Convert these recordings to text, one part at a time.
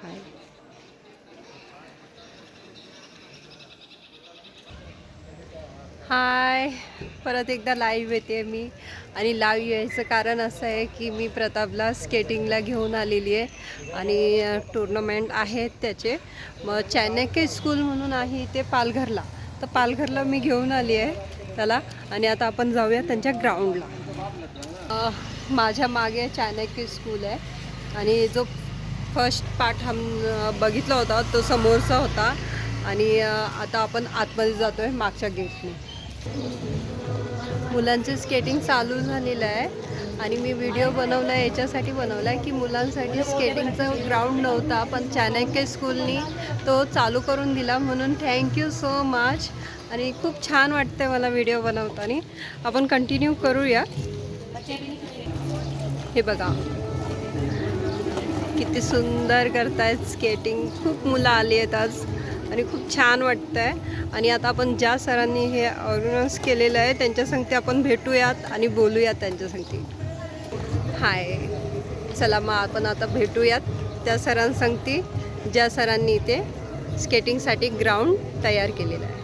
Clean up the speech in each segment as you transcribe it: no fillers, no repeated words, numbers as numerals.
हाय. हाय, परत एकदा लाईव्ह येते मी. आणि लाईव्ह यायचं कारण असं आहे की मी प्रतापला स्केटिंगला घेऊन आलेली आहे आणि टुर्नामेंट आहेत त्याचे. मग चाणक्य स्कूल म्हणून आहे ते पालघरला, तर पालघरला मी घेऊन आली आहे त्याला. आणि आता आपण जाऊया त्यांच्या ग्राउंडला. माझ्या मागे चाणक्य स्कूल आहे आणि जो फर्स्ट पार्ट बघितला होता तो समोरचा होता. आणि आता आपण आतमध्ये जातो आहे मागच्या गेटने. मुलांचे स्केटिंग चालू झालेलं आहे आणि मी व्हिडिओ बनवला आहे याच्यासाठी बनवला आहे की मुलांसाठी स्केटिंगचा ग्राउंड नव्हता, पण चाणक्य स्कूलनी तो चालू करून दिला, म्हणून थँक्यू सो मच. आणि खूप छान वाटतं मला व्हिडिओ बनवताना. आपण कंटिन्यू करूया. हे बघा किती सुंदर करतायत स्केटिंग. खूप मुलं आली आहेत आज आणि खूप छान वाटतं आहे. आणि आता आपण ज्या सरांनी हे ऑर्गनाईज केलेलं आहे त्यांच्या संगती आपण भेटूयात आणि बोलूयात त्यांच्या संगती. हाय, चला मग आपण आता भेटूयात त्या सरांसंगती ज्या सरांनी इथे स्केटिंगसाठी ग्राउंड तयार केलेलं आहे.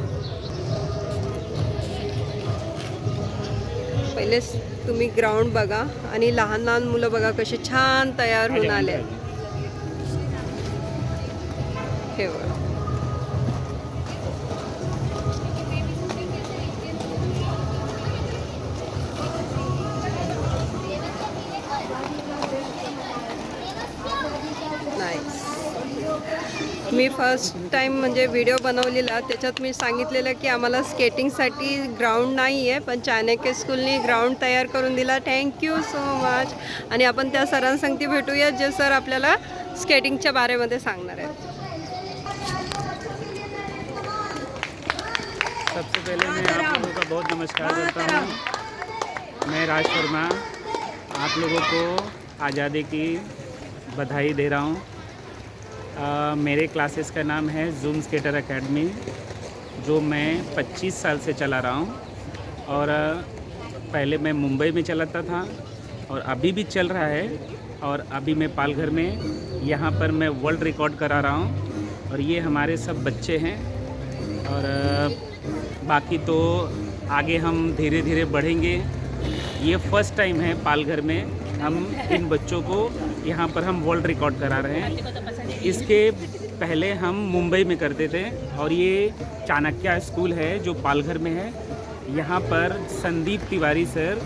पहिले तुम्ही ग्राउंड बघा आणि लहान लहान मुलं बघा कशी छान तयार होऊन आले आहेत. हे बघा, नाईस. मी फर्स्ट टाईम म्हणजे व्हिडिओ बनवलेला त्याच्यात मी सांगितलेलं की आम्हाला स्केटिंगसाठी ग्राउंड नाही आहे, पण चाणक्य स्कूलनी ग्राउंड तयार करून दिला. Thank you so much. आणि आपण त्या सरांसंगती भेटूया जे सर आपल्याला स्केटिंगच्या बारेमध्ये सांगणार आहेत. सबसे पहले मैं आप लोगों का बहुत नमस्कार करता हूँ. मैं राज शर्मा आप लोगों को आज़ादी की बधाई दे रहा हूँ. मेरे क्लासेस का नाम है जूम स्केटर एकेडमी, जो मैं 25 साल से चला रहा हूँ. और पहले मैं मुंबई में चलाता था और अभी भी चल रहा है. और अभी मैं पालघर में यहाँ पर मैं वर्ल्ड रिकॉर्ड करा रहा हूँ. और ये हमारे सब बच्चे हैं. और बाकी तो आगे हम धीरे धीरे बढ़ेंगे. ये फर्स्ट टाइम है पालघर में हम इन बच्चों को यहाँ पर हम वर्ल्ड रिकॉर्ड करा रहे हैं. इसके पहले हम मुंबई में करते थे. और ये चाणक्य स्कूल है जो पालघर में है. यहाँ पर संदीप तिवारी सर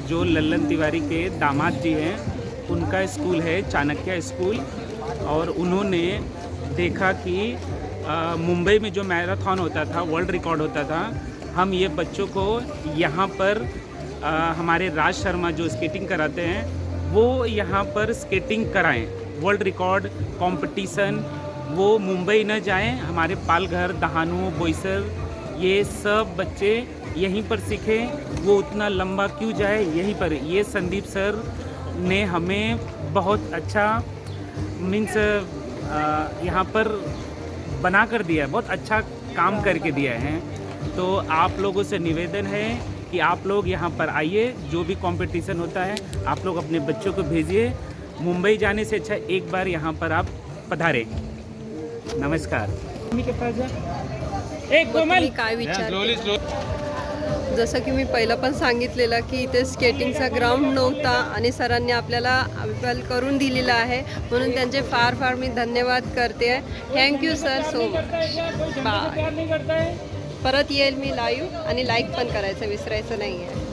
जो लल्लन तिवारी के दामाद जी हैं, उनका स्कूल है चाणक्य स्कूल. और उन्होंने देखा कि मुंबई में जो मैराथन होता था, वर्ल्ड रिकॉर्ड होता था, हम ये बच्चों को यहाँ पर हमारे राज शर्मा जो स्केटिंग कराते हैं वो यहाँ पर स्केटिंग कराएं. वर्ल्ड रिकॉर्ड कंपटीशन वो मुंबई न जाएं, हमारे पालघर, दहानू, बोईसर ये सब बच्चे यहीं पर सीखें. वो उतना लंबा क्यों जाए, यहीं पर. ये संदीप सर ने हमें बहुत अच्छा मीन्स यहाँ पर बना कर दिया है, बहुत अच्छा काम करके दिया है. तो आप लोगों से निवेदन है कि आप लोग यहाँ पर आइए. जो भी कंपटीशन होता है आप लोग अपने बच्चों को भेजिए. मुंबई जाने से अच्छा एक बार यहाँ पर आप पधारें. नमस्कार. तुम्ही काय विचार, जसं की मी पहिलं पण सांगितलेलं की इथे स्केटिंगचा ग्राउंड नव्हता आणि सरांनी आपल्याला अवेलेबल करून दिलेला आहे, म्हणून त्यांचे फार फार मी धन्यवाद करते. Thank you sir so much. Bye. परत येईल मी लाईव्ह आणि लाईक पण करायचं विसरायचं नाही आहे.